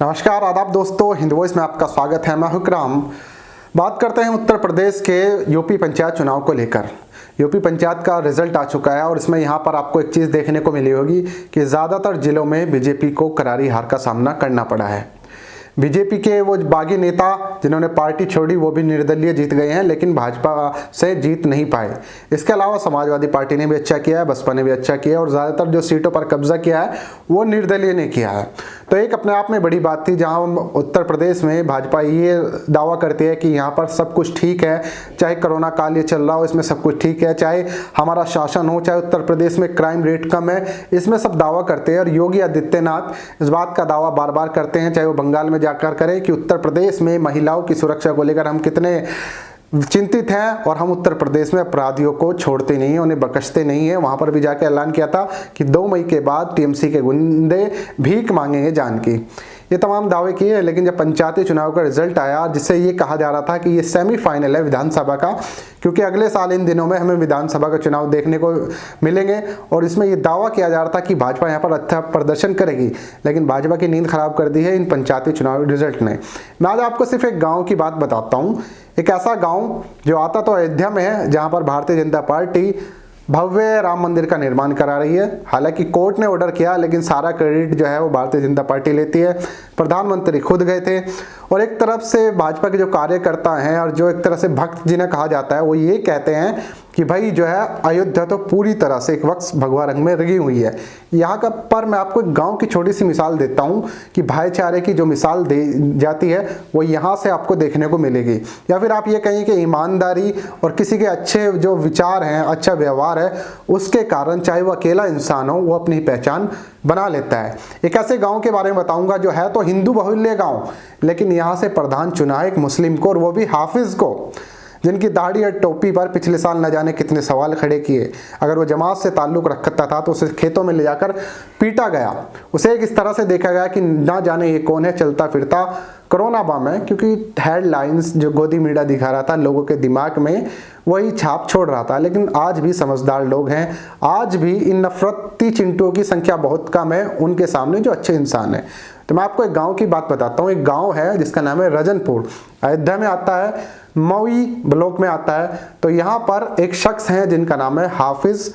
नमस्कार, आदाब दोस्तों, हिंद वॉइस में आपका स्वागत है। मैं हुक्राम। बात करते हैं उत्तर प्रदेश के यूपी पंचायत चुनाव को लेकर। यूपी पंचायत का रिजल्ट आ चुका है और इसमें यहाँ पर आपको एक चीज़ देखने को मिली होगी कि ज़्यादातर जिलों में बीजेपी को करारी हार का सामना करना पड़ा है। बीजेपी के वो बागी नेता जिन्होंने पार्टी छोड़ी वो भी निर्दलीय जीत गए हैं, लेकिन भाजपा से जीत नहीं पाए। इसके अलावा समाजवादी पार्टी ने भी अच्छा किया है, बसपा ने भी अच्छा किया है और ज़्यादातर जो सीटों पर कब्जा किया है वो निर्दलीय ने किया है। तो एक अपने आप में बड़ी बात थी, जहां उत्तर प्रदेश में भाजपा ये दावा करती है कि यहाँ पर सब कुछ ठीक है, चाहे कोरोना काल ये चल रहा हो इसमें सब कुछ ठीक है, चाहे हमारा शासन हो, चाहे उत्तर प्रदेश में क्राइम रेट कम है, इसमें सब दावा करते हैं। और योगी आदित्यनाथ इस बात का दावा बार बार करते हैं, चाहे वो बंगाल में जाकर करें, कि उत्तर प्रदेश में महिलाओं की सुरक्षा को लेकर हम कितने चिंतित हैं और हम उत्तर प्रदेश में अपराधियों को छोड़ते नहीं हैं, उन्हें बख्शते नहीं हैं। वहां पर भी जाकर ऐलान किया था कि 2 मई के बाद टीएमसी के गुंडे भीख मांगेंगे जान की। ये तमाम दावे किए, लेकिन जब पंचायती चुनाव का रिजल्ट आया, जिससे ये कहा जा रहा था कि ये सेमीफाइनल है विधानसभा का, क्योंकि अगले साल इन दिनों में हमें विधानसभा का चुनाव देखने को मिलेंगे और इसमें ये दावा किया जा रहा था कि भाजपा यहाँ पर अच्छा प्रदर्शन करेगी, लेकिन भाजपा की नींद खराब कर दी है इन पंचायती चुनाव रिजल्ट ने। मैं आज आपको सिर्फ एक गाँव की बात बताता हूँ, एक ऐसा गांव जो आता तो अयोध्या में है, जहां पर भारतीय जनता पार्टी भव्य राम मंदिर का निर्माण करा रही है। हालांकि कोर्ट ने ऑर्डर किया, लेकिन सारा क्रेडिट जो है वो भारतीय जनता पार्टी लेती है। प्रधानमंत्री खुद गए थे और एक तरफ से भाजपा के जो कार्यकर्ता हैं और जो एक तरह से भक्त जिन्हें कहा जाता है, वो ये कहते हैं कि भाई जो है अयोध्या तो पूरी तरह से एक वक्त भगवा रंग में रंगी हुई है। यहाँ का पर मैं आपको एक गांव की छोटी सी मिसाल देता हूँ कि भाईचारे की जो मिसाल दी जाती है वो यहाँ से आपको देखने को मिलेगी। या फिर आप ये कहिए कि ईमानदारी और किसी के अच्छे जो विचार हैं, अच्छा व्यवहार है, उसके कारण चाहे वो अकेला इंसान हो, वो अपनी पहचान बना लेता है। एक ऐसे गांव के बारे में बताऊंगा जो है तो हिंदू बहुल्य गांव, लेकिन यहाँ से प्रधान चुना है एक मुस्लिम को, और वो भी हाफिज को, जिनकी दाढ़ी और टोपी पर पिछले साल न जाने कितने सवाल खड़े किए। अगर वो जमात से ताल्लुक रखता था तो उसे खेतों में ले जाकर पीटा गया, उसे एक इस तरह से देखा गया कि ना जाने ये कौन है, चलता फिरता कोरोना बम है, क्योंकि हेडलाइंस जो गोदी मीडिया दिखा रहा था लोगों के दिमाग में वही छाप छोड़ रहा था। लेकिन आज भी समझदार लोग हैं, आज भी इन नफरती चिंटुओं की संख्या बहुत कम है उनके सामने जो अच्छे इंसान है। तो मैं आपको एक गांव की बात बताता हूँ। एक गांव है जिसका नाम है रजनपुर, अयोध्या में आता है, मऊ ब्लॉक में आता है। तो यहाँ पर एक शख्स हैं जिनका नाम है हाफिज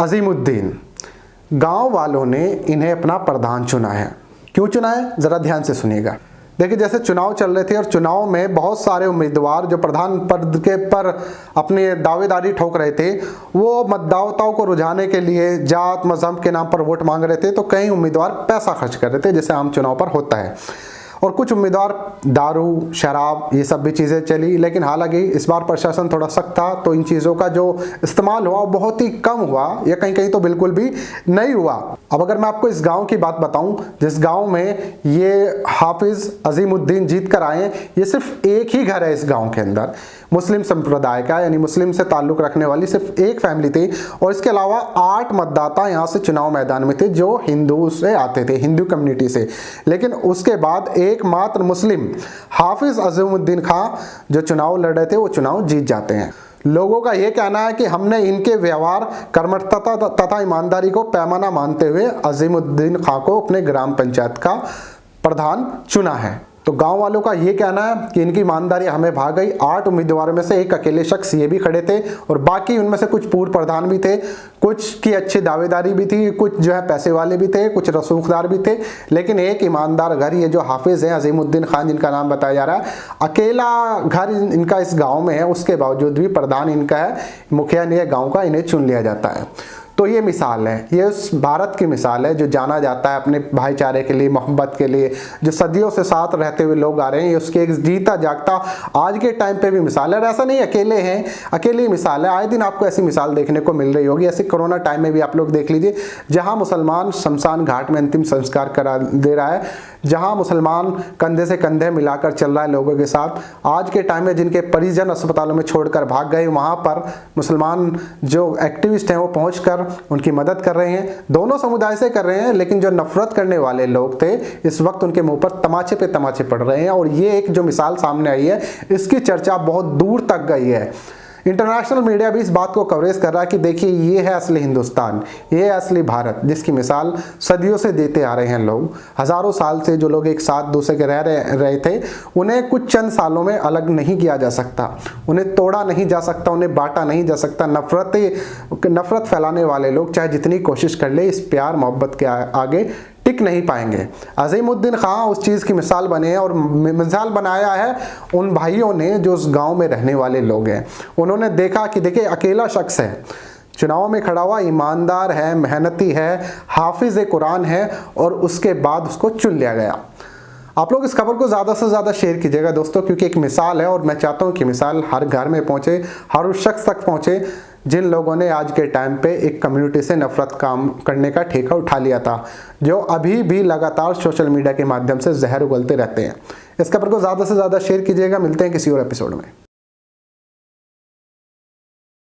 अजीमुद्दीन। गांव वालों ने इन्हें अपना प्रधान चुना है। क्यों चुना है, जरा ध्यान से सुनिएगा। देखिए, जैसे चुनाव चल रहे थे और चुनाव में बहुत सारे उम्मीदवार जो प्रधान पद के पर अपनी दावेदारी ठोक रहे थे, वो मतदाताओं को रुझाने के लिए जात मजहब के नाम पर वोट मांग रहे थे। तो कई उम्मीदवार पैसा खर्च कर रहे थे, जैसे आम चुनाव पर होता है, और कुछ उम्मीदवार दारू शराब ये सब भी चीज़ें चली। लेकिन हालांकि इस बार प्रशासन थोड़ा सख्त था, तो इन चीज़ों का जो इस्तेमाल हुआ वो बहुत ही कम हुआ, या कहीं कहीं तो बिल्कुल भी नहीं हुआ। अब अगर मैं आपको इस गांव की बात बताऊं, जिस गांव में ये हाफिज अजीमुद्दीन जीत कर आए, ये सिर्फ एक ही घर है इस गांव के अंदर, मुस्लिम संप्रदाय का, यानी मुस्लिम से ताल्लुक रखने वाली सिर्फ एक फैमिली थी। और इसके अलावा 8 मतदाता यहाँ से चुनाव मैदान में थे जो हिंदू से आते थे, हिंदू कम्युनिटी से। लेकिन उसके बाद एकमात्र मुस्लिम हाफिज अजीमुद्दीन खां जो चुनाव लड़ रहे थे वो चुनाव जीत जाते हैं। लोगों का यह कहना है कि हमने इनके व्यवहार, कर्मठता तथा ईमानदारी को पैमाना मानते हुए अजीमुद्दीन खां को अपने ग्राम पंचायत का प्रधान चुना है। तो गांव वालों का ये कहना है कि इनकी ईमानदारी हमें भा गई। 8 उम्मीदवारों में से एक अकेले शख्स ये भी खड़े थे, और बाकी उनमें से कुछ पूर्व प्रधान भी थे, कुछ की अच्छी दावेदारी भी थी, कुछ जो है पैसे वाले भी थे, कुछ रसूखदार भी थे। लेकिन एक ईमानदार घर, ये जो हाफिज है अजीमुद्दीन खान जिनका नाम बताया जा रहा है, अकेला घर इनका इस गाँव में है, उसके बावजूद भी प्रधान इनका है, मुखिया ने गाँव का इन्हें चुन लिया जाता है। तो ये मिसाल है, ये उस भारत की मिसाल है जो जाना जाता है अपने भाईचारे के लिए, मोहब्बत के लिए, जो सदियों से साथ रहते हुए लोग आ रहे हैं। ये उसके एक जीता जागता आज के टाइम पे भी मिसाल है। और ऐसा नहीं अकेले हैं, अकेली मिसाल है, आए दिन आपको ऐसी मिसाल देखने को मिल रही होगी। ऐसे कोरोना टाइम में भी आप लोग देख लीजिए, जहां मुसलमान शमशान घाट में अंतिम संस्कार करा दे रहा है, जहां मुसलमान कंधे से कंधे मिलाकर चल रहा है लोगों के साथ, आज के टाइम में जिनके परिजन अस्पतालों में छोड़कर भाग गए, वहां पर मुसलमान जो एक्टिविस्ट हैं वो पहुंचकर उनकी मदद कर रहे हैं। दोनों समुदाय से कर रहे हैं, लेकिन जो नफरत करने वाले लोग थे इस वक्त उनके मुंह पर तमाचे पे तमाचे पड़ रहे हैं। और ये एक जो मिसाल सामने आई है, इसकी चर्चा बहुत दूर तक गई है। इंटरनेशनल मीडिया भी इस बात को कवरेज कर रहा है कि देखिए ये है असली हिंदुस्तान, ये है असली भारत, जिसकी मिसाल सदियों से देते आ रहे हैं लोग। हज़ारों साल से जो लोग एक साथ दूसरे के रहे थे, उन्हें कुछ चंद सालों में अलग नहीं किया जा सकता, उन्हें तोड़ा नहीं जा सकता, उन्हें बांटा नहीं जा सकता। नफरत फैलाने वाले लोग चाहे जितनी कोशिश कर ले, इस प्यार मोहब्बत के आगे टिक नहीं पाएंगे। अजीमुद्दीन खां उस चीज़ की मिसाल बने हैं, और मिसाल बनाया है उन भाइयों ने जो उस गांव में रहने वाले लोग हैं। उन्होंने देखा कि देखिए अकेला शख्स है, चुनाव में खड़ा हुआ, ईमानदार है, मेहनती है, हाफिज कुरान है, और उसके बाद उसको चुन लिया गया। आप लोग इस खबर को ज़्यादा से ज़्यादा शेयर कीजिएगा दोस्तों, क्योंकि एक मिसाल है, और मैं चाहता हूँ कि मिसाल हर घर में पहुँचे, हर उस शख्स तक पहुँचे जिन लोगों ने आज के टाइम पे एक कम्युनिटी से नफरत काम करने का ठेका उठा लिया था, जो अभी भी लगातार सोशल मीडिया के माध्यम से जहर उगलते रहते हैं। इस खबर को ज़्यादा से ज़्यादा शेयर कीजिएगा। मिलते हैं किसी और एपिसोड में।